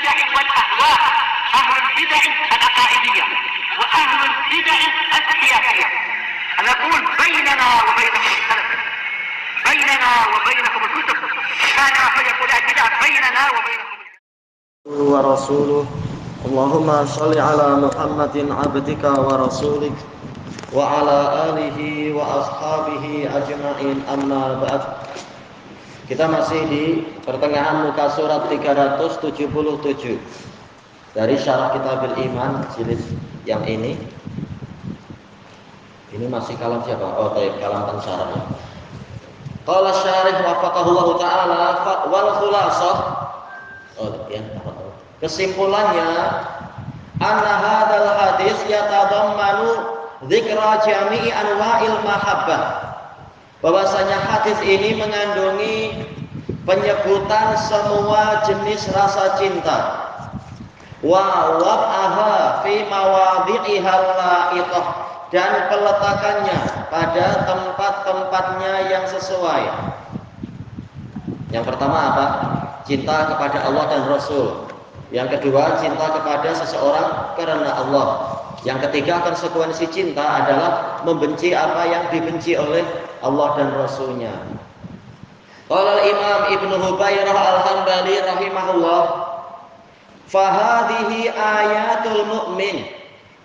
البدع والأهواء، أهل البدع العقائدية وأهل البدع السياسية. نقول بيننا وبينكم السلف، بيننا وبينكم الكتب، كان فيقول البدع بيننا وبينكم ورسوله. اللهم صل على محمد عبدك ورسولك وعلى آله وأصحابه ajma'in, amma ba'd. Kita masih di pertengahan muka surat 377 dari Syarah Kitabil Iman jilid yang ini. Ini masih kalam siapa? Oh, kalam Pensarah. Qala syarih wafaqahullahu ta'ala wal khulasah. Oh, ya. Kesimpulannya, anna hadzal hadis yatadammanu dzikra jami'i anwa'il mahabbah. Bahwasanya hadis ini mengandungi penyebutan semua jenis rasa cinta. Wa wab'aha fi mawadhi'iha la'iqah, dan peletakannya pada tempat-tempatnya yang sesuai. Yang pertama apa? Cinta kepada Allah dan Rasul. Yang kedua, cinta kepada seseorang karena Allah. Yang ketiga, konsekuensi cinta adalah membenci apa yang dibenci oleh Allah dan Rasulnya. Qala Imam Ibnu Hubairah Al-Hambali rahimahullah, fahadhihi ayatul mu'min,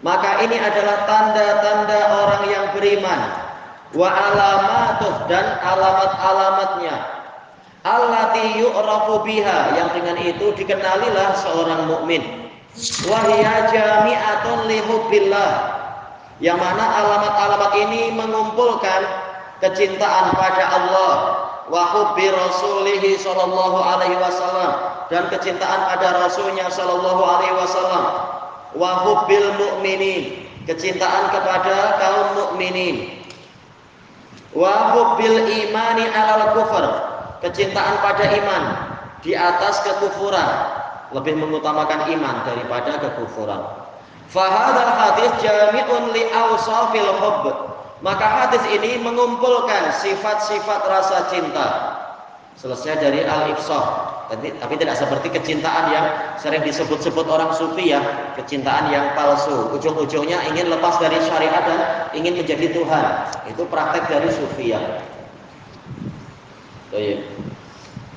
maka ini adalah tanda-tanda orang yang beriman, wa alamatuh, dan alamat-alamatnya, allati yu'rafu biha, yang dengan itu dikenalilah seorang mukmin. Wahya jami'atun li hubbillah, yang mana alamat-alamat ini mengumpulkan kecintaan pada Allah, wa hubbi rasulihi sallallahu alaihi wasallam, dan kecintaan pada rasulnya sallallahu alaihi wasallam, wa hubbil mu'minin, kecintaan kepada kaum mukminin, wa hubbil imani alal kufur, kecintaan pada iman di atas kekufuran, lebih mengutamakan iman daripada kekufuran. Fahadzal hadis jami'un li awsafil hubb, maka hadis ini mengumpulkan sifat-sifat rasa cinta. Selesai dari al-ifsah, tapi tidak seperti kecintaan yang sering disebut-sebut orang sufi ya, kecintaan yang palsu, ujung-ujungnya ingin lepas dari syariat dan ingin menjadi Tuhan. Itu praktek dari sufi ya.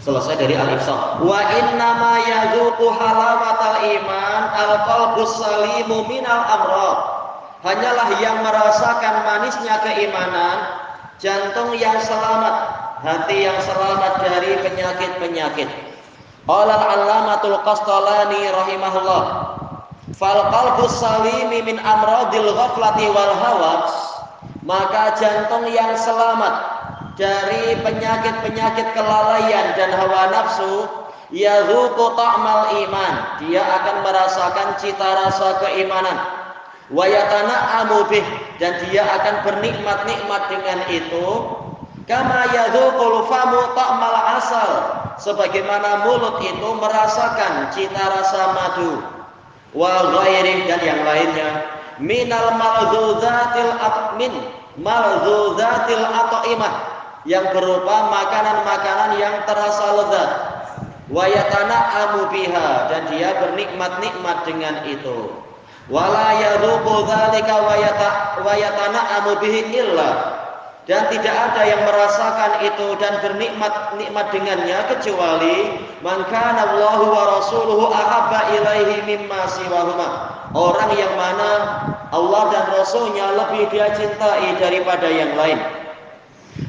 Selesai dari al-ifsah. Wa innama yazuqu halawatal iman al-qalbus salimu minal amrad, hanyalah yang merasakan manisnya keimanan jantung yang selamat, hati yang selamat dari penyakit-penyakit. Qala al-allamatul Qastalani rahimahullah, fal qalbus salimi min amradil ghaflati wal hawas, maka jantung yang selamat dari penyakit-penyakit kelalaian dan hawa nafsu, yazuqu ta'mal iman, dia akan merasakan cita rasa keimanan, wa yatana'amu bih, dan dia akan bernikmat-nikmat dengan itu, kama yazuqul famu ta'mal asal, sebagaimana mulut itu merasakan cita rasa madu, wa ghairi, dan yang lainnya, minal malzuzatil malzuzatil at'imah, yang berupa makanan-makanan yang terasa lezat, wa yatana'amu biha, dan dia bernikmat-nikmat dengan itu, wala yadzuqu dzalika wa yatana'amu bihi illa, dan tidak ada yang merasakan itu dan bernikmat-nikmat dengannya kecuali man kana Allahu wa rasuluhu ahabba ilaihi mimma siwahuma, orang yang mana Allah dan Rasulnya lebih dia cintai daripada yang lain.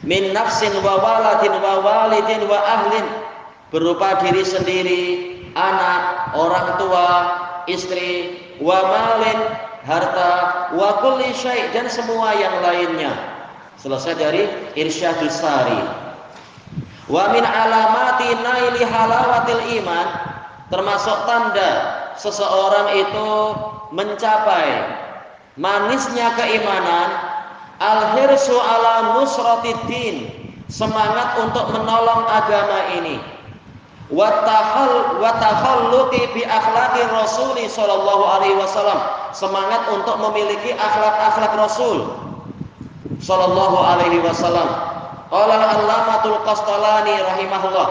Min nafsin wa waladin wa walidin wa ahlin, berupa diri sendiri, anak, orang tua, istri, wa malin, harta, wa kulli syai', dan semua yang lainnya. Selesai dari Irsyadus Sari. Wa min alamati naili halawatil iman, termasuk tanda seseorang itu mencapai manisnya keimanan, al-hirsu ala nusratiddin, semangat untuk menolong agama ini, wa takhalluqi bi akhlaqi Rasuli sallallahu alaihi wasallam, semangat untuk memiliki akhlak-akhlak Rasul sallallahu alaihi wasallam. Qala al-allamatul Qastalani rahimahullah,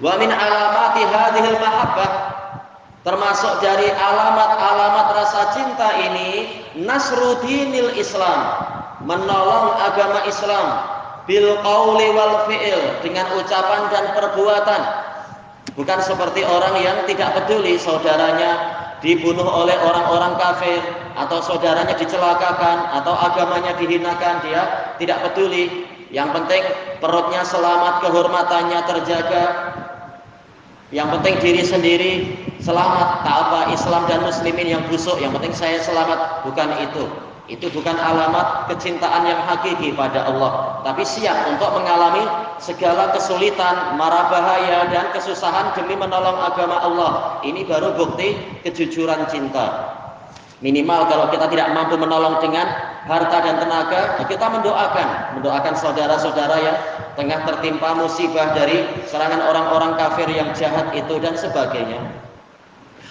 wa min alamati hadhil mahabbah, Termasuk dari alamat-alamat rasa cinta ini nasrudinil Islam, menolong agama Islam bil qauli wal fi'il, dengan ucapan dan perbuatan. Bukan seperti orang yang tidak peduli saudaranya dibunuh oleh orang-orang kafir, atau saudaranya dicelakakan, atau agamanya dihinakan, dia tidak peduli. Yang penting perutnya selamat, kehormatannya terjaga. Yang penting diri sendiri selamat. Tak apa Islam dan muslimin yang busuk, yang penting saya selamat. Bukan itu. Itu bukan alamat kecintaan yang hakiki pada Allah. Tapi siap untuk mengalami segala kesulitan, mara bahaya dan kesusahan demi menolong agama Allah. Ini baru bukti kejujuran cinta. Minimal kalau kita tidak mampu menolong dengan harta dan tenaga, kita mendoakan saudara-saudara yang tengah tertimpa musibah dari serangan orang-orang kafir yang jahat itu dan sebagainya.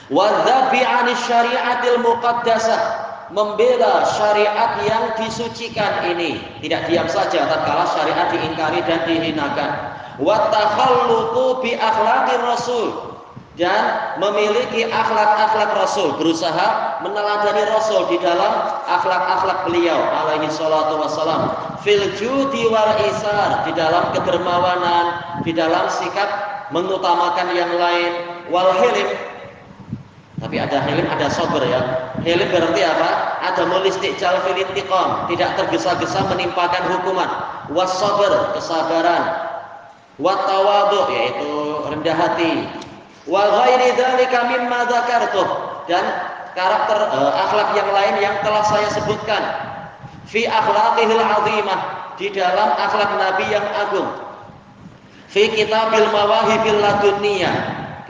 Wadzabi 'anis syari'atil muqaddasah, membela syariat yang disucikan ini. Tidak diam saja tatkala syariat diingkari dan dihinakan. Wa takhalluqu bi akhlaqir rasul, dan memiliki akhlak-akhlak Rasul, berusaha meneladani Rasul di dalam akhlak-akhlak beliau alaihi salatu wassalam, fil judi wal isar, di dalam kedermawanan, di dalam sikap mengutamakan yang lain, wal hilim. Tapi ada hilim, ada sabar ya. Hilim berarti apa? Ada mulistiqjal fil intiqam, tidak tergesa-gesa menimpakan hukuman. Was sabar, kesabaran. Wat tawadhu, yaitu rendah hati. Wa ghairi dzalika mimma dzakartuh, dan karakter akhlak yang lain yang telah saya sebutkan. Fi akhlaqihil azimah, di dalam akhlak Nabi yang agung. Fi kitabil mawahibil ladunniyah,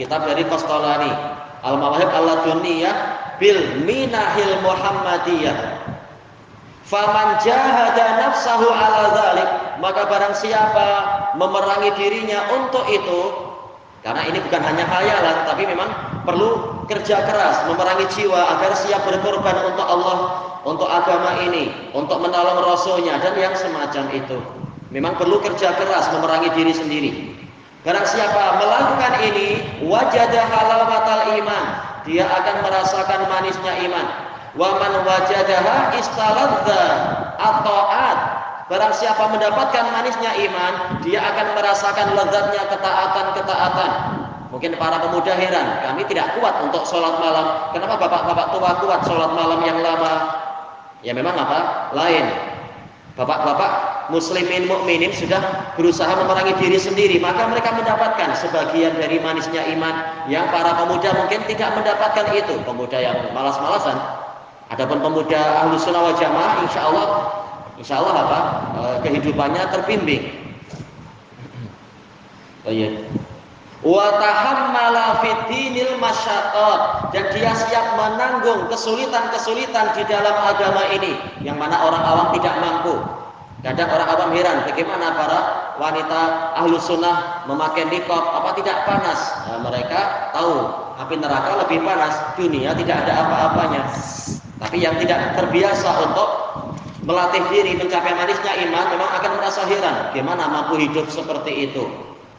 kitab dari Qastolani, Al Mawahib Al-Ladunniyah bil minahil Muhammadiyah. Faman jahada nafsahu ala dzalik, maka barang siapa memerangi dirinya untuk itu. Karena ini bukan hanya khayalan, tapi memang perlu kerja keras, memerangi jiwa agar siap berkorban untuk Allah, untuk agama ini, untuk menolong Rasulnya dan yang semacam itu. Memang perlu kerja keras memerangi diri sendiri. Barang siapa melakukan ini, wajada halawatal iman, dia akan merasakan manisnya iman. Wa man wajadaha istaladza at-ta'at, barang siapa mendapatkan manisnya iman, dia akan merasakan lezatnya ketaatan-ketaatan. Mungkin para pemuda heran, kami tidak kuat untuk sholat malam. Kenapa bapak-bapak tua kuat sholat malam yang lama? Ya memang apa? Lain. Bapak-bapak muslimin mukminin sudah berusaha memerangi diri sendiri, maka mereka mendapatkan sebagian dari manisnya iman yang para pemuda mungkin tidak mendapatkan itu. Pemuda yang malas-malasan. Adapun pemuda Ahlus Sunnah wal Jamaah, insya Allah apa? Kehidupannya terbimbing. Wa tahammala fid dinil masyaqqat, dan dia siap menanggung kesulitan-kesulitan di dalam agama ini yang mana orang awam tidak mampu. Kadang orang awam heran bagaimana para wanita Ahlus Sunnah memakai niqab, apa tidak panas? Nah, mereka tahu api neraka lebih panas, dunia tidak ada apa-apanya. Tapi yang tidak terbiasa untuk melatih diri mencapai manisnya iman memang akan merasa heran bagaimana mampu hidup seperti itu.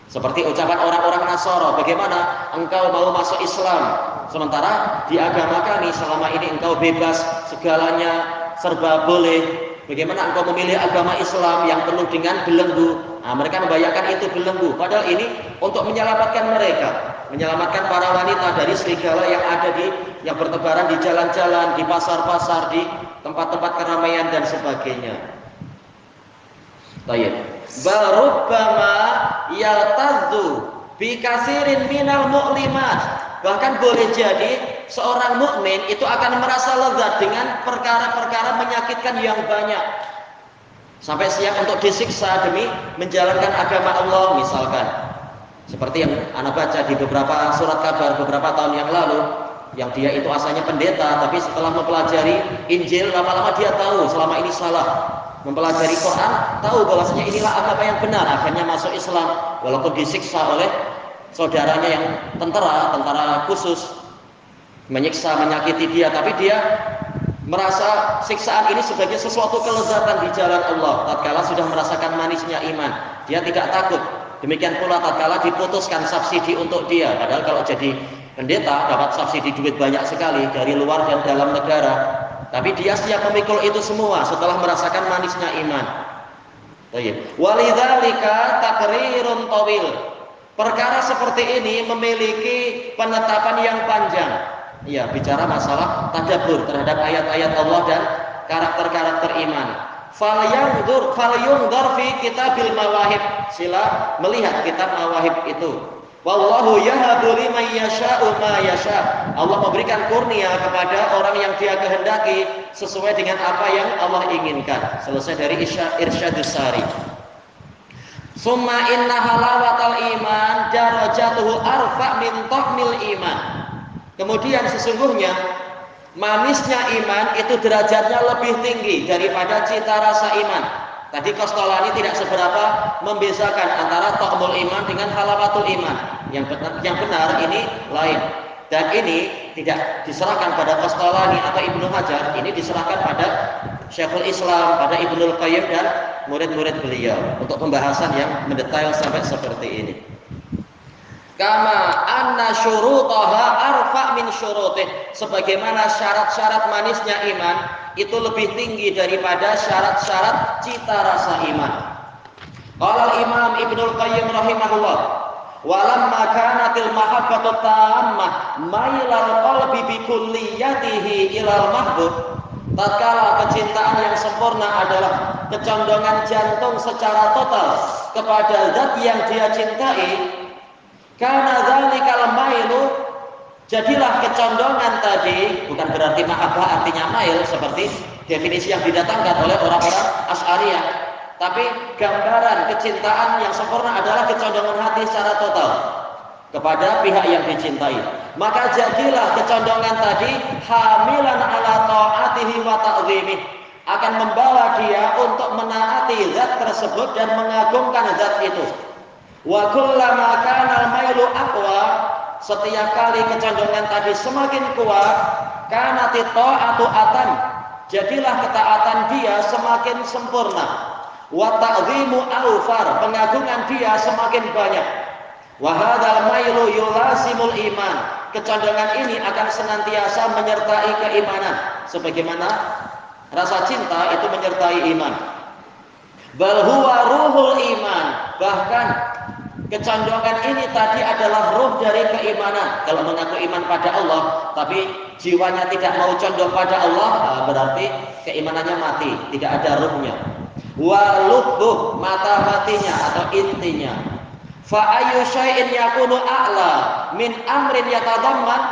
Seperti ucapan orang-orang Nasara, bagaimana engkau mau masuk Islam sementara di agama kami selama ini engkau bebas, segalanya serba boleh. Bagaimana engkau memilih agama Islam yang penuh dengan belenggu? Nah, mereka membayangkan itu belenggu, padahal ini untuk menyelamatkan mereka, menyelamatkan para wanita dari serigala yang ada yang bertebaran di jalan-jalan, di pasar-pasar, di tempat-tempat keramaian dan sebagainya. Baik. Barubbama yaltadzu bi katsirin minal mu'limat. Bahkan boleh jadi seorang mukmin itu akan merasa lezat dengan perkara-perkara menyakitkan yang banyak. Sampai siap untuk disiksa demi menjalankan agama Allah misalkan. Seperti yang Anda baca di beberapa surat kabar beberapa tahun yang lalu, yang dia itu asalnya pendeta, tapi setelah mempelajari Injil lama-lama dia tahu selama ini salah. Mempelajari Quran, tahu bahwasanya inilah agama yang benar, akhirnya masuk Islam walaupun disiksa oleh saudaranya yang tentara khusus, menyiksa, menyakiti dia, tapi dia merasa siksaan ini sebagai sesuatu kelezatan di jalan Allah. Tatkala sudah merasakan manisnya iman, dia tidak takut. Demikian pula tatkala diputuskan subsidi untuk dia, padahal kalau jadi pendeta dapat subsidi duit banyak sekali dari luar dan dalam negara, tapi dia siap memikul itu semua setelah merasakan manisnya iman. Walidzalika takrirun tawil. Perkara seperti ini memiliki penetapan yang panjang. Ya, bicara masalah tadabbur terhadap ayat-ayat Allah dan karakter-karakter iman. Falyunzur fi kitabil mawahib. Sila melihat kitab mawahib itu. Wallahu yahabu liman yasha'u ma yasha'. Allah memberikan kurnia kepada orang yang Dia kehendaki sesuai dengan apa yang Allah inginkan. Selesai dari Irsyadus Sari. Summa inna halawatal iman darajatuhu arfa min tahmil iman. Kemudian sesungguhnya manisnya iman itu derajatnya lebih tinggi daripada cita rasa iman. Tadi Qastolani tidak seberapa membedakan antara ta'mul iman dengan halawatul iman. Yang benar ini lain. Dan ini tidak diserahkan pada Qastolani atau Ibnu Hajar, ini diserahkan pada Syekhul Islam, pada Ibnul Qayyim dan murid-murid beliau untuk pembahasan yang mendetail sampai seperti ini. Kama anna syurutaha arfa min syurutih. Sebagaimana syarat-syarat manisnya iman itu lebih tinggi daripada syarat-syarat cita rasa iman. Qala Imam Ibnul Qayyim rahimahullah, walamma kanatil mahabbatu tammah mailal qalbi bi kulliyatihi ilal mahbub. Tatkala kecintaan yang sempurna adalah kecondongan jantung secara total kepada zat yang dia cintai, karena dzalikal mailu, jadilah kecondongan tadi, bukan berarti mahabbah artinya mail seperti definisi yang didatangkan oleh orang-orang Asy'ariyah, tapi gambaran kecintaan yang sempurna adalah kecondongan hati secara total kepada pihak yang dicintai. Maka jadilah kecondongan tadi hamilan ala ta'atihi wa ta'zimih, akan membawa dia untuk menaati zat tersebut dan mengagungkan zat itu. Wa kullama kana al-mailu aqwa, setiap kali kecondongan tadi semakin kuat, kanati ta'atu atan, jadilah ketaatan dia semakin sempurna. Wa ta'zimu awfar, pengagungan dia semakin banyak. Wa hadzal mailu yulazimul iman, kecondongan ini akan senantiasa menyertai keimanan, sebagaimana rasa cinta itu menyertai iman. Bal huwa ruhul iman, bahkan kecondongan ini tadi adalah ruh dari keimanan. Kalau mengaku iman pada Allah tapi jiwanya tidak mau condong pada Allah, berarti keimanannya mati, tidak ada ruhnya. Wa lubbuh, mata hatinya atau intinya. Fa ayyu syai'in yakunu a'la min amrin yatadamman,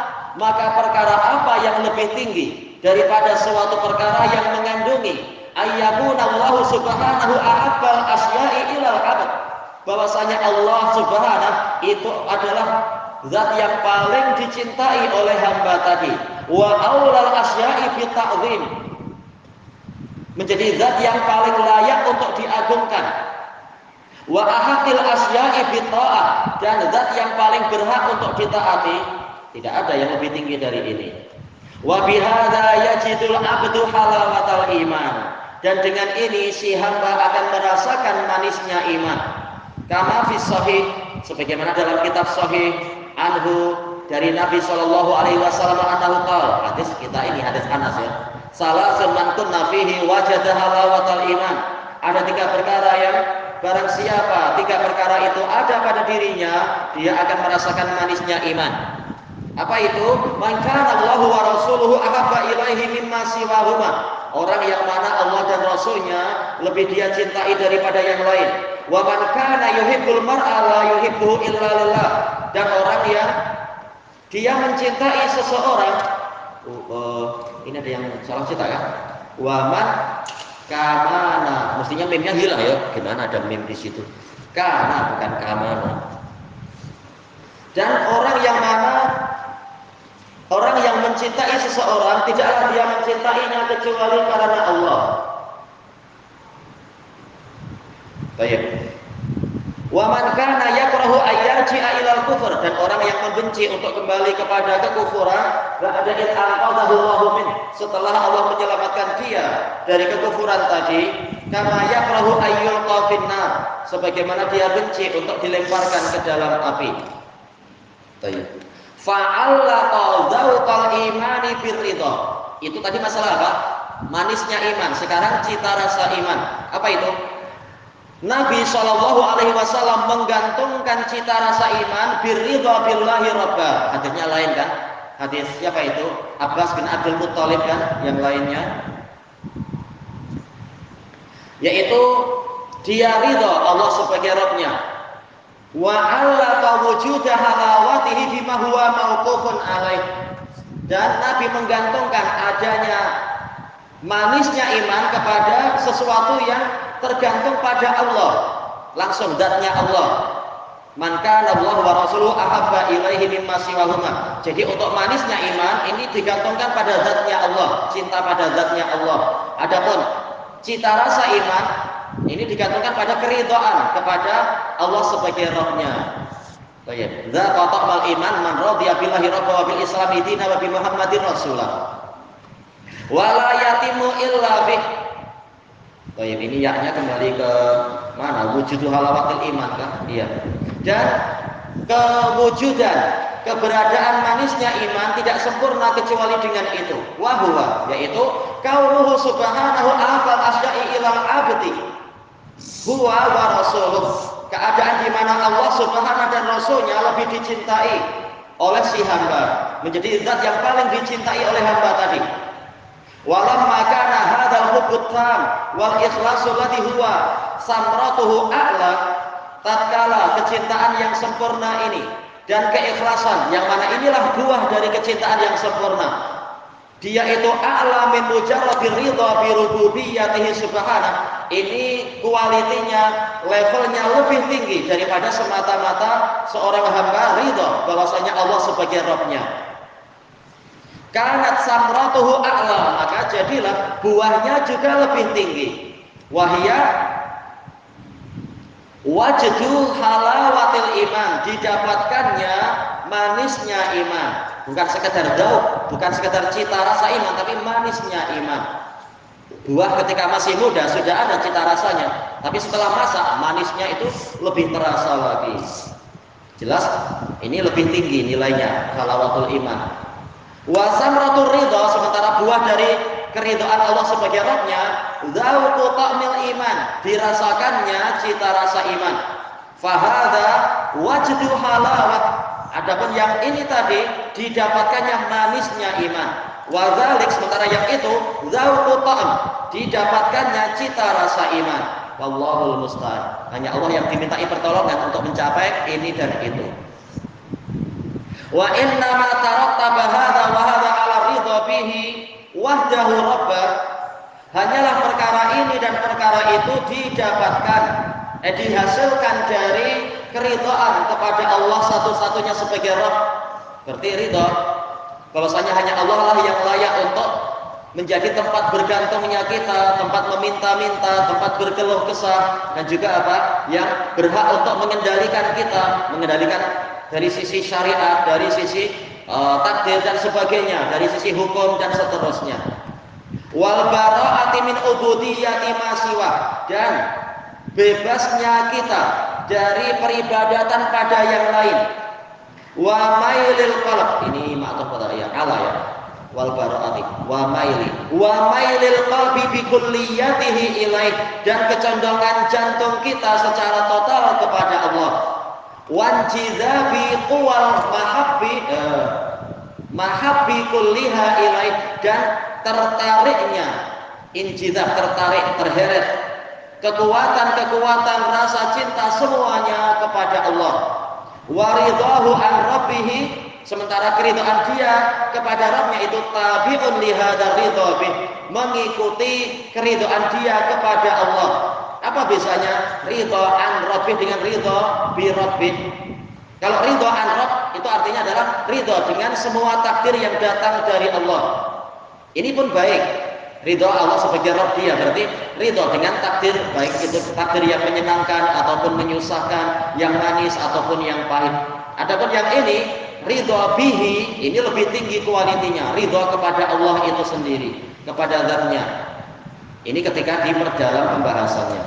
maka perkara apa yang lebih tinggi daripada suatu perkara yang mengandungi ayyakuna Allah subhanahu ahabbal asya'i ilal abad, bahwasanya Allah subhanahu itu adalah zat yang paling dicintai oleh hamba tadi. Wa aulal asya'i fi ta'zim, menjadi zat yang paling layak untuk diagungkan. Wa ahaqil asya'i bi ta'ah, dan zat yang paling berhak untuk ditaati. Tidak ada yang lebih tinggi dari ini. Wa bihadza yajidul abdu halawatal iman, dan dengan ini si hamba akan merasakan manisnya iman. Kama fi sahih, sebagaimana dalam kitab sahih anhu dari Nabi sallallahu alaihi wasallam annahu qala, hadis kita ini hadis Anas ya. Salasun man kunna fihi wajada halawatal iman. Ada 3 perkara yang barang siapa 3 perkara itu ada pada dirinya, dia akan merasakan manisnya iman. Apa itu? Man kana Allahu wa rasuluhu ahabba ilaihi mimma siwahuma. Orang yang mana Allah dan Rasulnya lebih dia cintai daripada yang lain. Wa man kana yuhibbul mar'a la yuhibbuhu illa lillah. Dan orang yang dia mencintai seseorang, ini ada yang salah cetak kan? Wa man kamana, mestinya mimnya hilang ya. Gimana ada mim di situ? Kana bukan kamana. Dan orang yang mana orang yang mencintai seseorang, tidaklah dia mencintainya kecuali karena Allah. Baik. Wa man kana yakrahu ayyarji'a ilal kufur, dan orang yang membenci untuk kembali kepada kekufuran, ba'da in anqadhahu Allahu min, setelah Allah menyelamatkan dia dari kekufuran tadi, kama yakrahu ayyulqa finnar, sebagaimana dia benci untuk dilemparkan ke dalam api. Baik. Fa'allaqa dzauqal imani birridha. Itu tadi masalah apa? Manisnya iman. Sekarang cita rasa iman. Apa itu? Nabi Shallallahu Alaihi Wasallam menggantungkan cita rasa iman birridha billahi rabba. Hadisnya lain kan? Hadis siapa itu? Abbas bin Abdul Muttalib kan? Yang lainnya, yaitu dia ridha Allah sebagai Rabbnya. Wa alla wujuda halawatihi bima huwa mauqufun alaih. Dan Nabi menggantungkan adanya manisnya iman kepada sesuatu yang tergantung pada Allah, langsung zatnya Allah. Man kana Allah wa rasuluhu ahabba ilaihi mimma siwahuma. Jadi untuk manisnya iman ini digantungkan pada zatnya Allah, cinta pada zatnya Allah. Adapun cita rasa iman ini digantungkan pada keridhaan kepada Allah sebagai Rabb-nya. Baik. Za qata'al iman man radiya billahi rabban wa bil islami dinan wa bi Muhammadin rasulah. Wala yatimu illa bih. Baik, ini yaknya kembali ke mana? Wujudu halawatil iman kan? Iya. Dan kewujudan, keberadaan manisnya iman tidak sempurna kecuali dengan itu. Wahwa, yaitu kaunuhu subhanahu afal asya'i ilal abdi. Huwa wa rasuluh. Keadaan di mana Allah Subhanahu dan Rasulnya lebih dicintai oleh si hamba, menjadi zat yang paling dicintai oleh hamba tadi. Walamma kana hadzal hubbut tam wal ikhlasu ladzi huwa samratuhu a'la. Tatkala kecintaan yang sempurna ini dan keikhlasan yang mana inilah buah dari kecintaan yang sempurna, dia itu a'la min mujarradir ridha bi rububiyyatihi subhanahu. Ini kualitinya, levelnya lebih tinggi daripada semata-mata seorang hamba ridha bahwasanya Allah sebagai Rabb-nya. Kanat samratuhu a'la, maka jadilah buahnya juga lebih tinggi. Wahia wajdu halawatil iman, didapatkannya manisnya iman. Bukan sekedar daun, bukan sekedar cita rasa iman, tapi manisnya iman. Buah ketika masih muda sudah ada cita rasanya, tapi setelah masak manisnya itu lebih terasa lagi. Jelas ini lebih tinggi nilainya halawatul iman. Wa samratur ridha, sementara buah dari keridhaan Allah sebagai Rabb-nya, dzauqu ta'mil iman, dirasakannya cita rasa iman. Fahadha wajdu halawat. Adapun yang ini tadi didapatkannya manisnya iman. Wa dzalik, sementara yang itu dzauqu ta'am, didapatkannya cita rasa iman. Wallahul musta'an. Hanya Allah yang dimintai pertolongan untuk mencapai ini dan itu. Wa inna ma tarattaba hadza wa hadza ala ridha bihi wahdahu rabbah. Hanyalah perkara ini dan perkara itu didapatkan, dihasilkan dari keridhaan kepada Allah satu-satunya sebagai Rabb. Berarti ridha bahwasanya hanya Allah lah yang layak untuk menjadi tempat bergantungnya kita, tempat meminta-minta, tempat berkeluh kesah, dan juga apa? Yang berhak untuk mengendalikan kita, mengendalikan dari sisi syariat, dari sisi takdir dan sebagainya, dari sisi hukum dan seterusnya. Wal bara'ati min ubudiyyati ma siwa, dan bebasnya kita dari peribadatan pada yang lain. Wa mailil qalb, ini ma'tuf pada ya ala ya. Wal bara'ati wa mailil qalbi bi kulliyatihi ilaih, dan kecondongan jantung kita secara total kepada Allah. Wanjizabi quwal mahabbi kulliha ilaih, dan tertariknya injizab, tertarik, terheret kekuatan-kekuatan rasa cinta semuanya kepada Allah. Waridahu an rabbihi, sementara keridhaan dia kepada Rabbnya itu tabi'un li hadzal ridha bih, mengikuti keridhaan dia kepada Allah. Apa bedanya ridha an rabbih dengan ridha bi rabbih? Kalau ridha an rabb itu artinya adalah ridha dengan semua takdir yang datang dari Allah. Ini pun baik, ridha Allah sebagai Rabb dia, berarti ridha dengan takdir, baik itu takdir yang menyenangkan ataupun menyusahkan, yang manis ataupun yang pahit. Adapun yang ini ridha bihi, ini lebih tinggi kualitinya, ridha kepada Allah itu sendiri, kepada zatnya. Ini ketika diperdalam pembahasannya.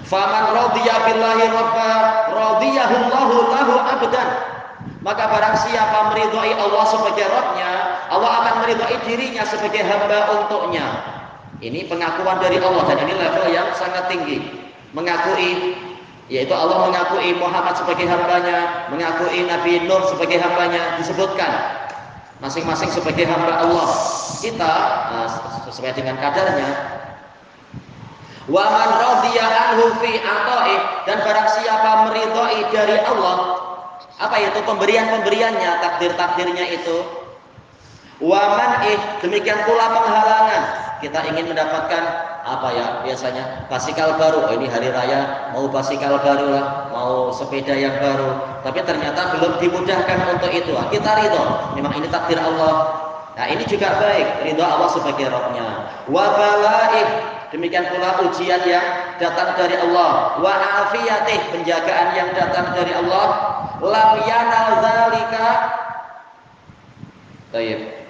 Faman radiya billahi rabba radiyahullahu lahu abdan. Maka barang siapa meridhai Allah sebagai Rabb-Nya, Allah akan meridhai dirinya sebagai hamba untuknya. Ini pengakuan dari Allah, dan ini level yang sangat tinggi. Mengakui, yaitu Allah mengakui Muhammad sebagai hambanya, mengakui Nabi Nuh sebagai hambanya, disebutkan masing-masing sebagai hamba Allah. Kita sesuai dengan kadarnya. Wa man radiya anhu fi ata'i, dan barang siapa meridhai dari Allah, apa itu pemberian-pemberiannya, takdir-takdirnya itu. Wa man demikian pula penghalangan. Kita ingin mendapatkan apa ya, biasanya basikal baru. Oh, ini hari raya mau basikal baru lah, mau sepeda yang baru, tapi ternyata belum dimudahkan untuk itu. Kita ridho, memang ini takdir Allah. Nah, ini juga baik, ridho Allah sebagai Rabb-Nya. Wa bala'ih, demikian pula ujian yang datang dari Allah. Wa afiyatih, penjagaan yang datang dari Allah. Lam yanal dzalika. Baik.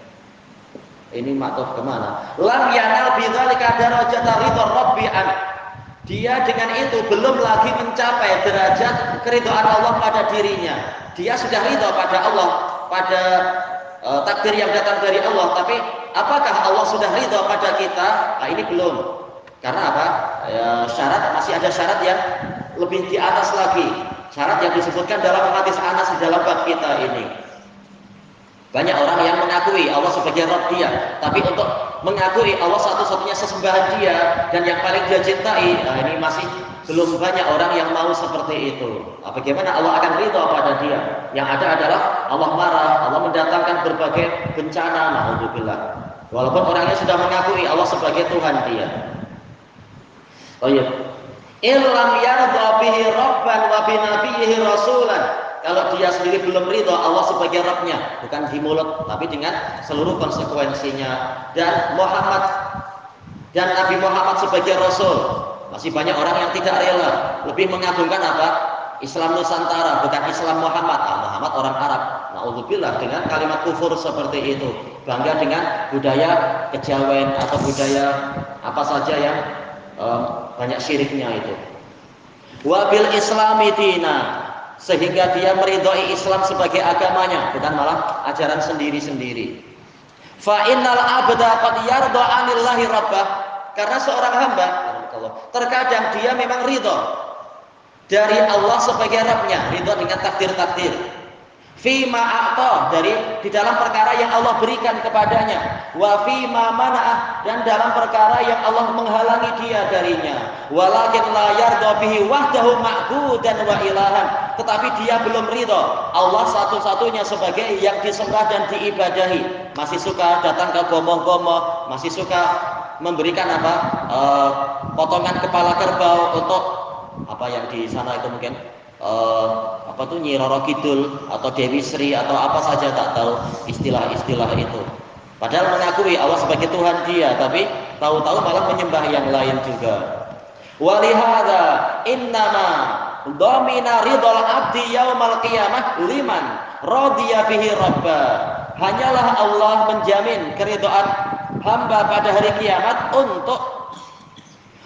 Ini maktub kemana? Lam yanal bidzalika darajata ridha rabbi an. Dia dengan itu belum lagi mencapai derajat keridhaan Allah pada dirinya. Dia sudah ridha pada Allah, pada takdir yang datang dari Allah. Tapi apakah Allah sudah ridha pada kita? Nah, ini belum. Karena apa? Syarat, masih ada syarat yang lebih di atas lagi. Syarat yang disebutkan dalam hadis Anas di dalam bab kita ini. Banyak orang yang mengakui Allah sebagai Rabb dia, tapi untuk mengakui Allah satu-satunya sesembahan dia dan yang paling dia cintai, nah ini masih belum banyak orang yang mau seperti itu. Nah, bagaimana Allah akan ridha pada dia? Yang ada adalah Allah marah, Allah mendatangkan berbagai bencana, na'udzubillah. Walaupun orangnya sudah mengakui Allah sebagai Tuhan dia. Oh iya. Illam yarda bihi rabban wa bi nabiyhi rasulan. Kalau dia sendiri belum ridha Allah sebagai Rabb-Nya, bukan di mulut, tapi dengan seluruh konsekuensinya. Dan Muhammad dan Nabi Muhammad sebagai Rasul, masih banyak orang yang tidak rela, lebih mengagungkan apa? Islam Nusantara, bukan Islam Muhammad. Muhammad orang Arab. Na'udzubillah, dengan kalimat kufur seperti itu. Bangga dengan budaya kejawen atau budaya apa saja yang banyak syiriknya itu. Wabil Islami dina, sehingga dia meridhai Islam sebagai agamanya, bukan malah ajaran sendiri-sendiri. Fa innal abda qad yarda 'anillahi rabbah, karena seorang hamba terkadang dia memang ridha dari Allah sebagai Rabb-Nya, ridha dengan takdir-takdir. Fi ma a'ta, dari di dalam perkara yang Allah berikan kepadanya, wa fi ma mana'ah, dan dalam perkara yang Allah menghalangi dia darinya. Walakin la yarda bihi wahdahu ma'budan wa ilahan, tetapi dia belum ridha Allah satu-satunya sebagai yang disembah dan diibadahi. Masih suka datang ke gomoh-gomoh, masih suka memberikan apa? Potongan kepala kerbau untuk apa yang di sana itu mungkin apa tuh Nyi Roro Kidul atau Dewi Sri atau apa saja, tak tahu istilah-istilah itu. Padahal mengakui Allah sebagai Tuhan dia, tapi tahu-tahu malah menyembah yang lain juga. Walihada innama domina ridhal abdi yaumal qiyamah liman radiya bihi rabba. Hanyalah Allah menjamin keridhaan hamba pada hari kiamat untuk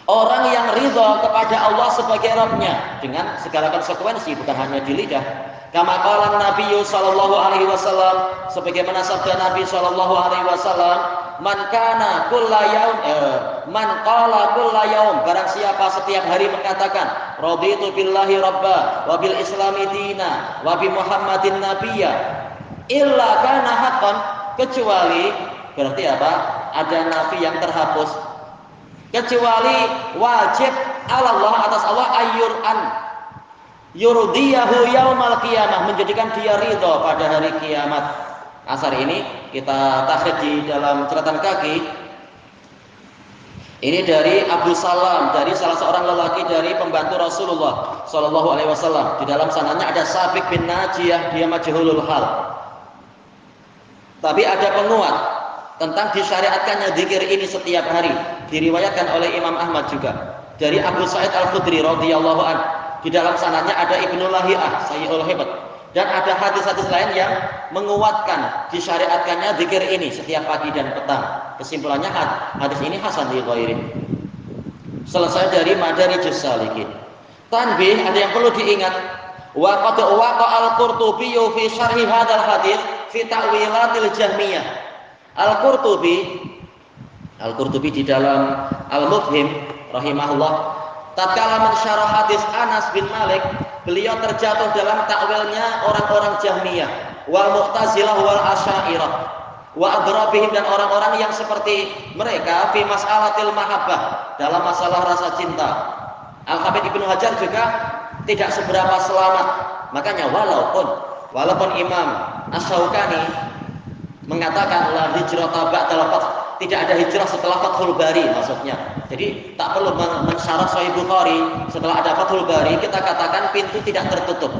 orang yang ridha kepada Allah sebagai Rabb-Nya dengan segala konsekuensi, bukan hanya di lidah. Kama qala Nabi sallallahu alaihi wasallam, sebagaimana sabda Nabi sallallahu alaihi wasallam, man kana man qala kulla yaum, barang siapa setiap hari mengatakan raditu billahi rabba wa bil islami dina wa bi Muhammadin nabiyya illa kana haqqan, kecuali berarti apa? Ada nafi yang terhapus, kecuali wajib Allah atas Allah ayyur'an yurdiyahu yaumal qiyamah, menjadikan dia ridha pada hari kiamat. Asar ini kita takhid di dalam catatan kaki. Ini dari Abu Salam, dari salah seorang lelaki dari pembantu Rasulullah Shallallahu Alaihi Wasallam. Di dalam sanadnya ada Sabiq bin Najiyah, dia majhulul hal. Tapi ada penguat tentang disyariatkannya zikir ini setiap hari, diriwayatkan oleh Imam Ahmad juga dari Abu Sa'id Al-Khudri radhiyallahu an. Di dalam sanadnya ada Ibnu Lahiyah Sayyidul Hibat, dan ada hadis-hadis lain yang menguatkan disyariatkannya zikir ini setiap pagi dan petang. Kesimpulannya hadis ini hasan li ghairi. Selesai dari Madarijus Salikin. Tanbih, ada yang perlu diingat. Wa qad waqa al-Qurtubi fi syarhi hadzal hadits fi ta'wilatil Jahmiyah. Al-Qurtubi di dalam Al-Mufhim rahimahullah tatkala mensyarah hadis Anas bin Malik, beliau terjatuh dalam takwilnya orang-orang Jahmiyah wal Mu'tazilah wal Asy'ariyah wa adrabihim, dan orang-orang yang seperti mereka fi mas'alatil mahabbah, dalam masalah rasa cinta. Al-Hafidz Ibnu Hajar juga tidak seberapa selamat. Makanya walaupun Imam Asy-Syaukani mengatakan la hijrata ba'dal fath, tidak ada hijrah setelah Fathul Bari maksudnya. Jadi tak perlu mensyarah Sahih Bukhari setelah ada Fathul Bari, kita katakan pintu tidak tertutup.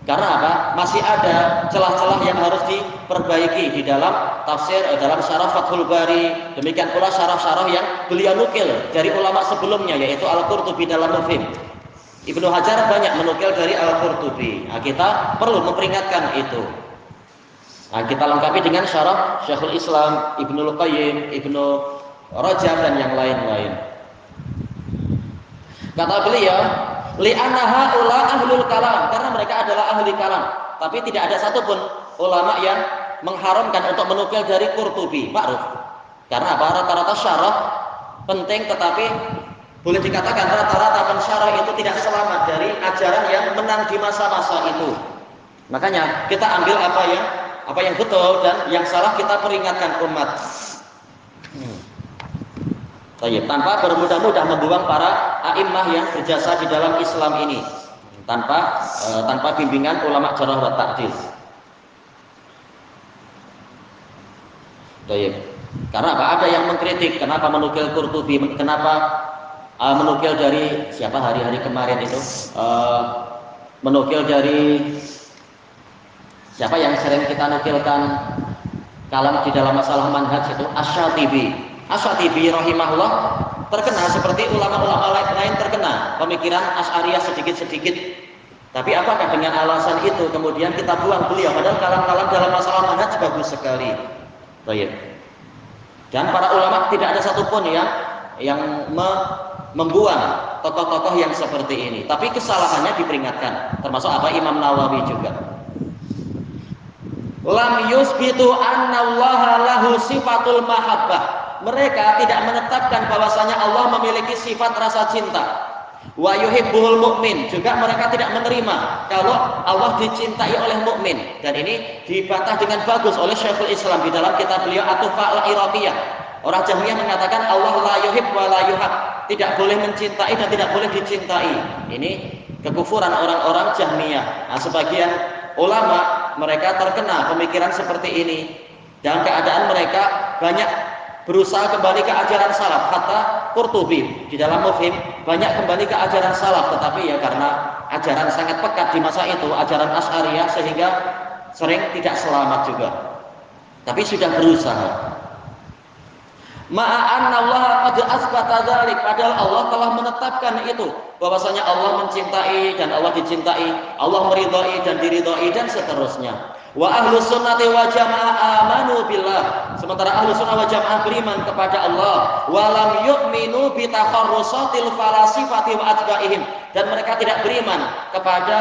Karena apa? Masih ada celah-celah yang harus diperbaiki di dalam tafsir, dalam syarah Fathul Bari. Demikian pula syarah-syarah yang beliau nukil dari ulama sebelumnya, yaitu Al-Qurtubi dalam Mufhim. Ibnu Hajar banyak menukil dari Al-Qurtubi. Nah, kita perlu memperingatkan itu. Nah, kita lengkapi dengan syarah Syekhul Islam, Ibnul Qayyim, Ibnu Rajab, dan yang lain-lain. Kata beliau, li'anna haula ahlul kalam, karena mereka adalah ahli kalam. Tapi tidak ada satupun ulama yang mengharamkan untuk menukil dari Qurtubi, ma'ruf. Karena apa? Rata-rata syarah penting, tetapi boleh dikatakan rata-rata pensyarah itu tidak selamat dari ajaran yang menang di masa-masa itu. Makanya kita ambil apa yang betul, dan yang salah kita peringatkan umat. Tanpa bermudah-mudah membuang para a'immah yang berjasa di dalam Islam ini, tanpa bimbingan ulama jarh wa ta'dil. Karena apa? Ada yang mengkritik kenapa menukil Qurtubi, kenapa menukil dari siapa hari-hari kemarin itu, menukil dari siapa yang sering kita nukilkan kalam di dalam masalah manhaj itu, Asy-Syatibi rahimahullah terkena seperti ulama-ulama lain terkena pemikiran Asy'ariyah sedikit-sedikit. Tapi apakah dengan alasan itu kemudian kita buang beliau, padahal kalam-kalam dalam masalah manhaj bagus sekali. Baik. Dan para ulama tidak ada satupun yang membuang tokoh-tokoh yang seperti ini. Tapi kesalahannya diperingatkan, termasuk apa Imam Nawawi juga. Lam yusbitu annallaha lahu sifatul mahabbah. Mereka tidak menetapkan bahwasanya Allah memiliki sifat rasa cinta. Wa yuhibbul mu'min, juga mereka tidak menerima kalau Allah dicintai oleh mukmin. Dan ini dibantah dengan bagus oleh Syekhul Islam di dalam kitab beliau At-Tuhfah al-Iraqiyah. Orang Jahmiyah mengatakan Allah la yuhib wa la yuhab, tidak boleh mencintai dan tidak boleh dicintai. Ini kekufuran orang-orang Jahmiyah. Nah, sebagian ulama mereka terkena pemikiran seperti ini. Dalam keadaan mereka banyak berusaha kembali ke ajaran salaf. Hatta Qurtubi di dalam Mufhim banyak kembali ke ajaran salaf, tetapi ya karena ajaran sangat pekat di masa itu, ajaran Asy'ariyah, sehingga sering tidak selamat juga. Tapi sudah berusaha. Ma'anna Allah qad asbata dzalik, padahal Allah telah menetapkan itu, bahwasanya Allah mencintai dan Allah dicintai, Allah meridhai dan diridhai, dan seterusnya. Wa ahlus sunnati wal jamaah amanu billah, sementara ahlus sunnah wal jamaah beriman kepada Allah. Wa lam yu'minu bi takharrusatil falasifati wa atba'ihim, dan mereka tidak beriman kepada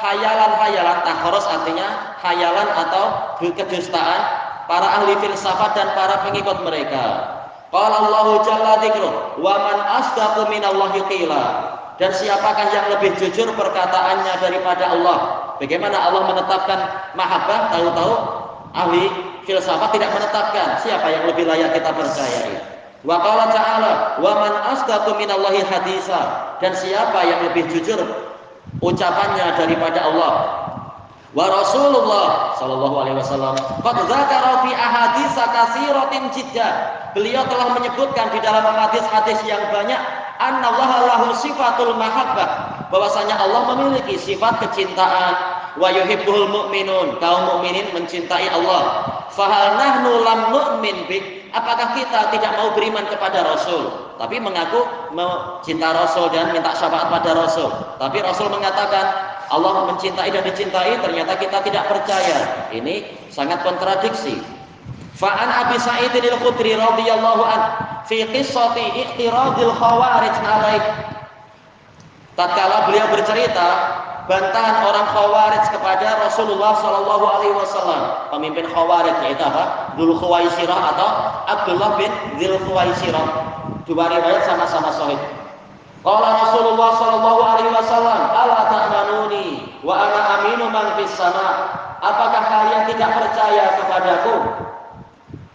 hayalan-hayalan. Takharrus artinya hayalan atau kedustaan para ahli filsafat dan para pengikut mereka. Qala Allahu jalla dzikruh wa man asdaqu minallahi qila, dan siapakah yang lebih jujur perkataannya daripada Allah? Bagaimana Allah menetapkan mahabbah? Tahu-tahu ahli filsafat tidak menetapkan. Siapa yang lebih layak kita percayai? Wa qala ta'ala wa man asdaqu minallahi haditsa, dan siapa yang lebih jujur ucapannya daripada Allah? Wa Rasulullah sallallahu alaihi wasallam qad dzakara fi ahaditsa katsiratin jiddan, beliau telah menyebutkan di dalam hadis-hadis yang banyak, annallaha lahu sifatul mahabbah, bahwasanya Allah memiliki sifat kecintaan. Wa yuhibbul mu'minun, kaum mukminin mencintai Allah. Fahal nahnu lam nu'min bi, apakah kita tidak mau beriman kepada Rasul, tapi mengaku mau cinta Rasul dan minta syafaat pada Rasul, tapi Rasul mengatakan Allah mencintai dan dicintai, ternyata kita tidak percaya. Ini sangat kontradiksi. Fa'an Abi Sa'id al-Khudri radhiyallahu an fi qissati i'tiradil khawarij alaih, tatkala beliau bercerita bantahan orang Khawarij kepada Rasulullah Shallallahu Alaihi Wasallam. Pemimpin Khawarij yaitu apa? Dzul Khuwaisirah atau Abdullah bin Dzul Khuwaisirah. Dua riwayat sama-sama sahih. Qala Rasulullah Shallallahu Alaihi Wasallam, ala ta'manuni wa ana aminu man fis sama. Apakah kalian tidak percaya kepadaku?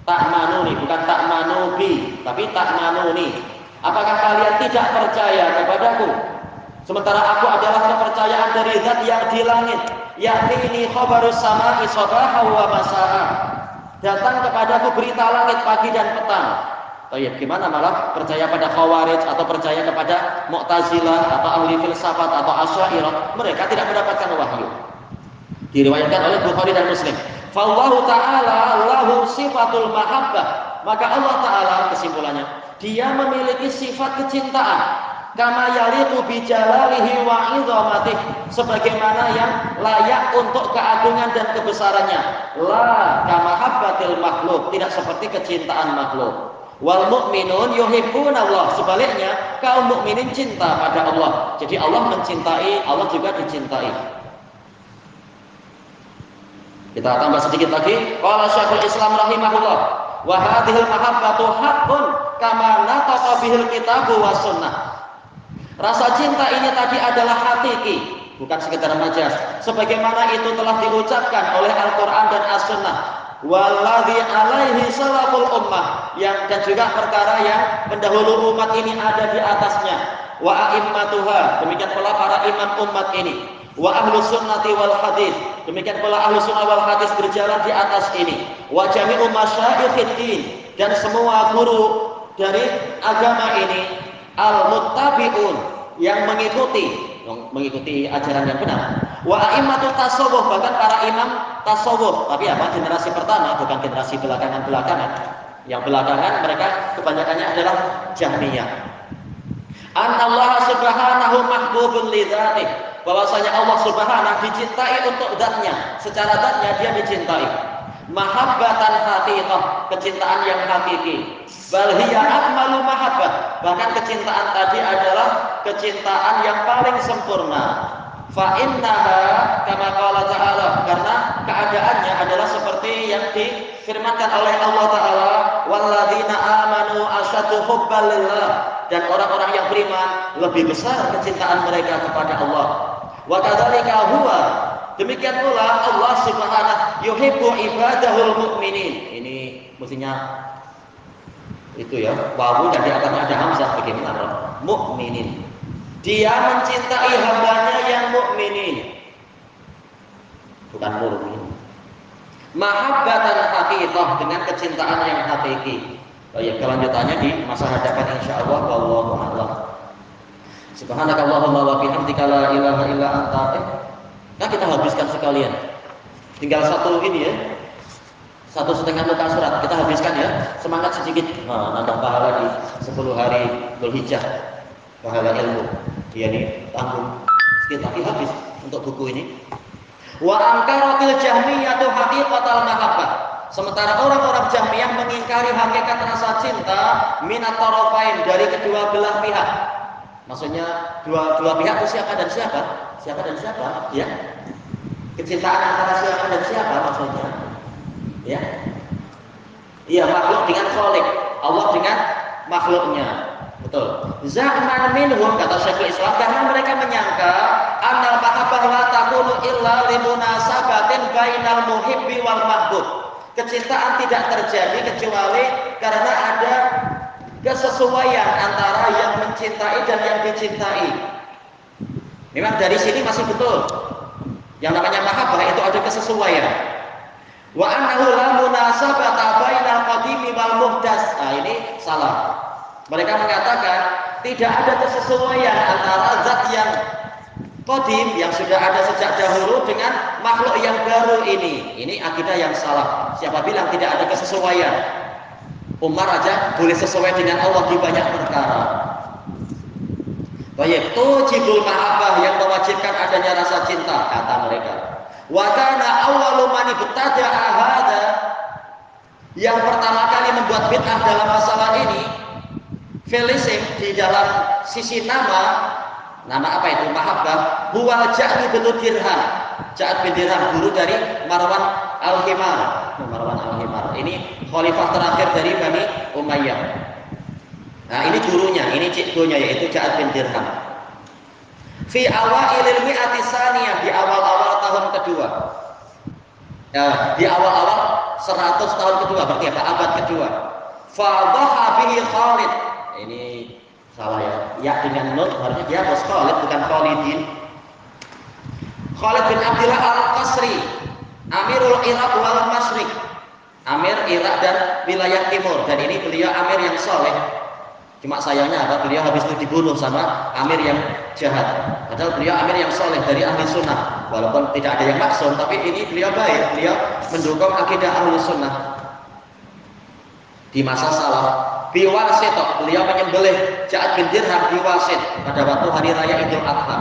Ta'manuni, bukan ta'manubi, tapi ta'manuni. Apakah kalian tidak percaya kepadaku? Sementara aku adalah kepercayaan dari zat yang di langit, yakni ini khabarus sama'i sabaha wa masa'a. Datang kepadaku berita langit pagi dan petang. Baik, gimana malah percaya pada Khawarij atau percaya kepada Mu'tazilah atau ahli filsafat atau Asy'ariyah? Mereka tidak mendapatkan wahyu. Diriwayatkan oleh Bukhari dan Muslim. Fallahu ta'ala lahu sifatul mahabbah. Maka Allah Ta'ala, kesimpulannya, Dia memiliki sifat kecintaan. Kama yaliqu bi jalalihi wa 'idhamatihi, sebagaimana yang layak untuk keagungan dan kebesarannya. La kama habbatil makhluk, tidak seperti kecintaan makhluk. Wal mu'minun yuhibbunallah, sebaliknya kaum mukminin cinta pada Allah. Jadi Allah mencintai, Allah juga dicintai. Kita tambah sedikit lagi. Qala Syekhul Islam rahimahullah, wa hadhil mahabbatu haqqun kama nataqa bihil kitabu was sunnah. Rasa cinta ini tadi adalah hakiki, bukan sekedar majaz. Sebagaimana itu telah diucapkan oleh Al-Quran dan As-Sunnah. Walladzi alaihi salaful ummah, yang dan juga perkara yang pendahulu umat ini ada di atasnya. Wa a'immatuha, demikian pula para imam umat ini. Wa ahlus sunnati wal hadis, demikian pula ahlus sunnah wal hadis berjalan di atas ini. Wa jami'u masyaikhid, dan semua guru dari agama ini, al-muttabi'un, yang mengikuti ajaran yang benar. Wa a'immatut tasawuf, bahkan para imam tasawuf. Tapi apa? Generasi pertama, bukan generasi belakangan-belakangan. Yang belakangan mereka kebanyakannya adalah Jahmiyah. Anallaha subhanahu mahbubun li dzatihi, bahwasanya Allah Subhanahu dicintai untuk zatnya, secara zatnya dia dicintai. Mahabbatan haqiqah, kecintaan yang hakiki. Bal hiya akmalu mahabbah, bahkan kecintaan tadi adalah kecintaan yang paling sempurna. Fa innaha kama qala ta'ala, karena keadaannya adalah seperti yang difirmankan oleh Allah Ta'ala, walladzina amanu asyaddu hubban lillah, dan orang-orang yang beriman lebih besar kecintaan mereka kepada Allah. Wa kadzalika huwa, demikian pula Allah Subhanahu yuhibbu ibadahul mu'minin. Ini mestinya itu ya, wawu dan di atasnya ada hamzah, bagaimana? Mukminin. Dia mencintai hambanya yang mukminin, bukan murmin. Mahabbatan haqiqah, dengan kecintaan yang hakiki. Oh ya, kelanjutannya di masa hadapan insyaallah. Wallahu a'lam. Subhanakallahumma wa bihamdika la ilaha illa anta. Nah, kita habiskan sekalian. Tinggal satu ini ya. 1,5 muka surat kita habiskan ya, semangat sedikit. Nah, nambah pahala di 10 hari Dzulhijjah, pahala ilmu. Dia nih tanggung sedikit tapi habis untuk buku ini. Wa ankaratil jahmiyatu haqiqatal mahabbah, sementara orang-orang Jahmiyah mengingkari hakikat rasa cinta minat tarafain, dari kedua belah pihak. Maksudnya dua pihak itu siapa dan siapa? Siapa dan siapa? Ya. Kecintaan antara siapa dan siapa maksudnya? Ya, iya, makhluk dengan khalik, Allah dengan makhluknya, betul. Za'man minhum, kata Syekhul Islam, karena mereka menyangka annal mahabbah la takunu illa limunasabatin bainal muhibbi wal mahbub. Kecintaan tidak terjadi kecuali karena ada kesesuaian antara yang mencintai dan yang dicintai. Memang dari sini masih betul. Yang namanya mahabbah itu ada kesesuaian. Wa annahu la munasabata bainal qadimi wal muhdas. Nah, ini salah. Mereka mengatakan tidak ada kesesuaian antara zat yang qadim, yang sudah ada sejak dahulu, dengan makhluk yang baru ini. Ini akidah yang salah. Siapa bilang tidak ada kesesuaian? Umar aja boleh sesuai dengan Allah di banyak perkara. Baik, tujibul mahabbah, yang mewajibkan adanya rasa cinta, kata mereka. Wa kana awwalu man ibtada'a hadza, yang pertama kali membuat bid'ah dalam masalah ini, fil isim, di dalam sisi nama, Nama apa itu? Mahabbah. Huwa Ja'd bin Dirham. Ja'd bin Dirham, guru dari Marwan Al-Himar. Marwan Al-Himar. Ini khalifah terakhir dari Bani Umayyah. Nah, ini gurunya, ini cikgunya yaitu Ja'd bin Dirham. Fi awailil mi'ati tsaniyah, di awal-awal tahun kedua. Ya, di awal-awal 100 tahun kedua, berarti apa? Abad kedua. Fa dhaha bihi Khalid. Ini salah ya. Ya dengan nun harusnya dia bos Khalid bukan Khalidin. Khalid bin Abdullah Al-Qasri, Amirul Iraq wal Masyriq. Amir Irak dan wilayah timur. Dan ini beliau amir yang soleh. Cuma sayangnya apa? Beliau habis itu dibunuh sama amir yang jahat. Padahal beliau amir yang soleh dari ahli sunnah. Walaupun tidak ada yang maksum, tapi ini beliau baik. Beliau mendukung akidah ahli sunnah. Di masa salaf, biwasit, beliau menyembelih Ja'd bin Dirham di Wasit pada waktu hari raya Idul Adha.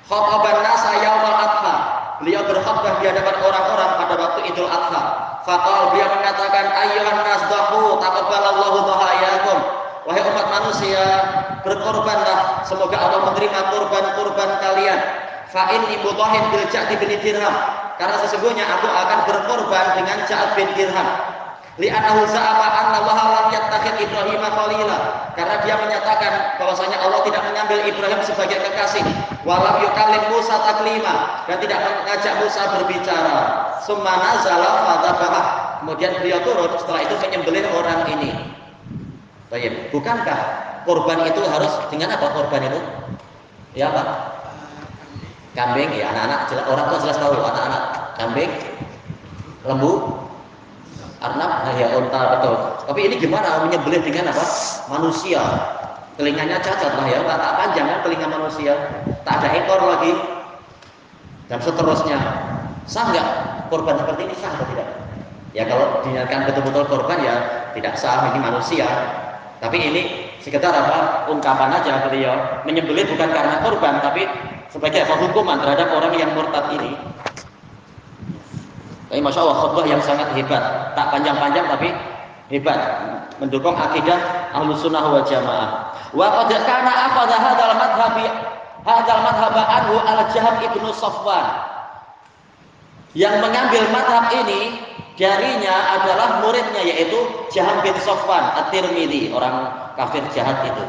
Khataban nasa yaumal adha. Beliau berkhutbah di hadapan orang-orang pada waktu Idul Adha. Faqal, beliau mengatakan, ayyuhan nas dahu taqabbalallahu dhahayakum. Wahai umat manusia, berkorbanlah, semoga Allah menerima kurban-kurban kalian. Fa inni mudhahin bil Ja'd bin Dirham. Karena sesungguhnya aku akan berkorban dengan Ja'd bin Dirham. Li'annahu za'ama anna Allah lam yattakhidh Ibrahim khalila. Karena dia menyatakan bahwasanya Allah tidak mengambil Ibrahim sebagai kekasih. Walam yukallim Musa taklima, dan tidak mengajak Musa berbicara. Summa nazala fadhabah. Kemudian beliau turun, setelah itu menyembelih orang ini. Baik, bukankah korban itu harus dengan apa korban itu? Ya apa? Kambing, ya anak-anak, orang tua jelas tahu anak-anak. Kambing, lembu, arnab, nah ya unta, betul. Tapi ini gimana menyembelih dengan apa? Manusia. Telinganya cacat lah ya, tak panjang kan telinga manusia. Tak ada ekor lagi. Dan seterusnya. Sah nggak korban seperti ini, sah atau tidak? Ya kalau dinyatakan betul-betul korban ya tidak sah, ini manusia. Tapi ini sekedar apa? Ungkapan aja beliau menyembelih bukan karena korban, tapi sebagai apa? Hukuman terhadap orang yang murtad ini. Tapi masya Allah khutbah yang sangat hebat, tak panjang-panjang tapi hebat, mendukung akidah Ahlus Sunnah wal Jamaah. Wa qad kana akhadha hadzal madhhab anhu Al-Jahm ibnu Safwan. Yang mengambil madhab ini darinya adalah muridnya yaitu Jahm bin Safwan At-Tirmidzi, orang kafir jahat itu.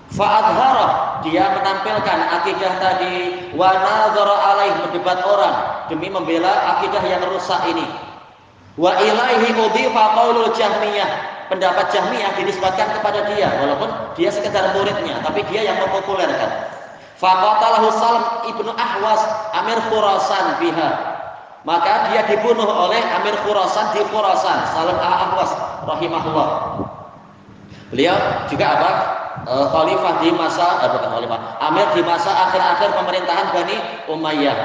Fa'adhara, dia menampilkan akidah tadi, wa nadhara alaih, mendebat orang demi membela akidah yang rusak ini. Wa ilaihi udhifa qaulul Jahmiyah, pendapat Jahmiyah dinisbatkan kepada dia walaupun dia sekedar muridnya, tapi dia yang mempopulerkan. Faqatalahu Salam ibnu Ahwas Amir Khurasan biha, maka dia dibunuh oleh Amir Khurasan di Khurasan, Salam Ahwas rahimahullah. Beliau juga apa? Khalifah di masa bukan khalifah, amir di masa akhir-akhir pemerintahan Bani Umayyah.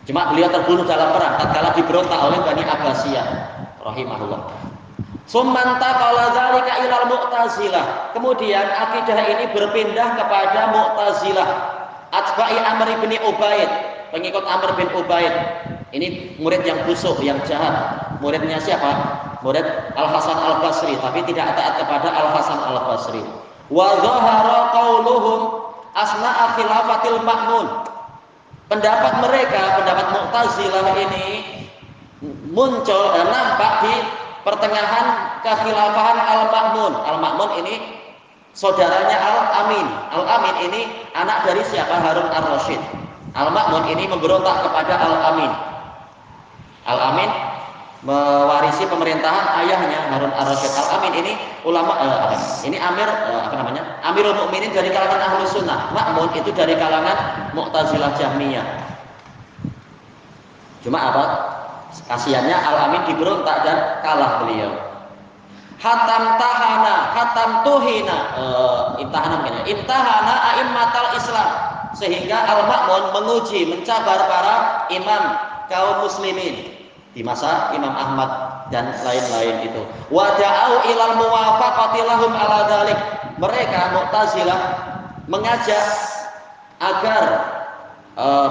Cuma beliau terbunuh dalam perang tatkala diberontak oleh Bani Abbasiyah rahimahullah. Summan taqala dzalika ilal Mu'tazilah. Kemudian akidah ini berpindah kepada Mu'tazilah. Atba'i Amr bin Ubaid, pengikut Amr bin Ubaid. Ini murid yang busuk, yang jahat. Muridnya siapa? Murid Al-Hasan Al-Basri, tapi tidak taat kepada Al-Hasan Al-Basri. Wa dhahara qauluhum asna'a khilafatil Ma'mun. Pendapat mereka, pendapat Mu'tazilah ini muncul nampak di pertengahan kekhilafahan Al-Ma'mun. Al-Ma'mun ini saudaranya Al-Amin. Al-Amin ini anak dari siapa? Harun Ar-Rasyid. Al-Ma'mun ini memberontak kepada Al-Amin. Al-Amin mewarisi pemerintahan ayahnya Harun Ar-Rasyid. Al-Amin ini ulama ini amir Amirul Mukminin dari kalangan Ahlus Sunnah. Ma'mun itu dari kalangan Mu'tazilah Jahmiyah. Cuma apa? Kasihannya Al-Amin diberontak dan kalah beliau. Hatam tuhina imtahana a'immatal Islam, sehingga Al-Ma'mun menguji, mencabar para imam kaum muslimin di masa Imam Ahmad dan lain-lain itu. Wa da'au ilal muwafaqati lahum ala dzalik. Mereka Mu'tazilah mengajak agar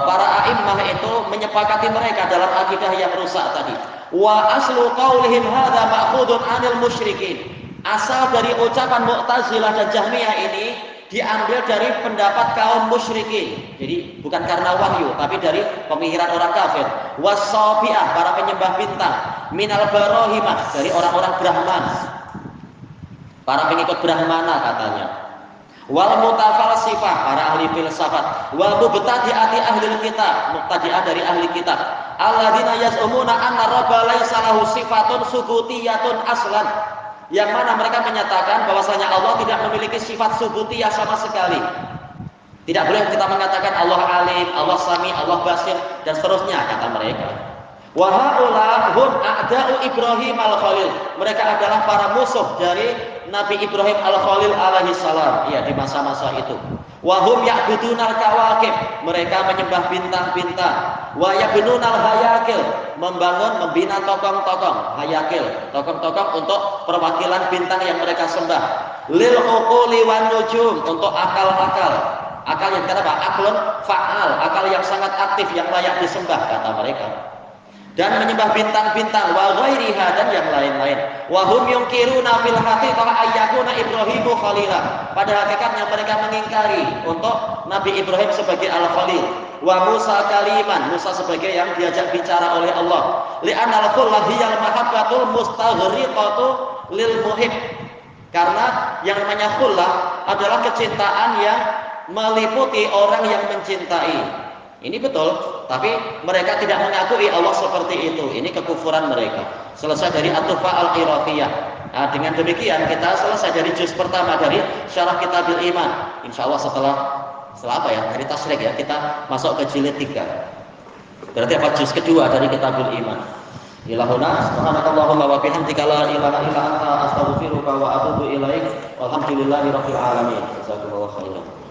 para a'immah itu menyepakati mereka dalam akidah yang rusak tadi. Wa aslu qaulihim hadza ma'khudun 'anil musyrikin. Asal dari ucapan Mu'tazilah dan Jahmiyah ini diambil dari pendapat kaum musyrikin. Jadi bukan karena wahyu, tapi dari pemikiran orang kafir. Wasabi'ah, para penyembah bintang. Minal barohimah, dari orang-orang Brahman, para pengikut Brahmana katanya. Wal mutafalsifah, para ahli filsafat. Wal mubtadi'ati ahli kitab, mubtadi'ah dari ahli kitab. Alladzina yaz'umuna anna rabba laisa lahu sifatun subutiyatun aslan. Yang mana mereka menyatakan bahwasanya Allah tidak memiliki sifat subutiyah sama sekali. Tidak boleh kita mengatakan Allah alim, Allah sami, Allah basir dan seterusnya, kata mereka. Wa haula hum a'da'u Ibrahim al-Khalil. Mereka adalah para musuh dari Nabi Ibrahim al-Khalil alaihi salam, ya, di masa-masa itu. Wa hum ya'budunal kawakib. Mereka menyembah bintang-bintang. Wa yabnunal hayakil, membina tokong-tokong, hayakil, tokong-tokong untuk perwakilan bintang yang mereka sembah. Lil uquli wan nujum, untuk akal-akal. Akal yang kata apa? Aklun fa'al, akal yang sangat aktif yang layak disembah, kata mereka. Dan menyembah bintang-bintang wa ghairiha, dan yang lain-lain. Wa hum yunkiruna fil haqiqah ayyakuna Ibrahimu khalila. Pada hakikatnya mereka mengingkari untuk Nabi Ibrahim sebagai al-Khalil, wa Musa kaliman, Musa sebagai yang diajak bicara oleh Allah. Li'anal khullah hiyal mahabbatul mustaghriqatu lil muhib. Karena yang namanya khullah adalah kecintaan yang meliputi orang yang mencintai. Ini betul, tapi mereka tidak mengakui Allah seperti itu. Ini kekufuran mereka. Selesai dari At-Tuhfah Al-Iraqiyah. Nah, dengan demikian kita selesai dari juz pertama dari Syarah Kitabil Iman. Insya Allah setelah apa ya? Dari tasrik ya, kita masuk ke jilid 3. Berarti apa? Juz kedua dari Kitabul Iman. Ilahuna subhanakallahumma wa bihamdika la ilaha illa anta astaghfiruka wa atubu ilaik. Walhamdulillahirabbil alamin. Jazakumullahu khairan.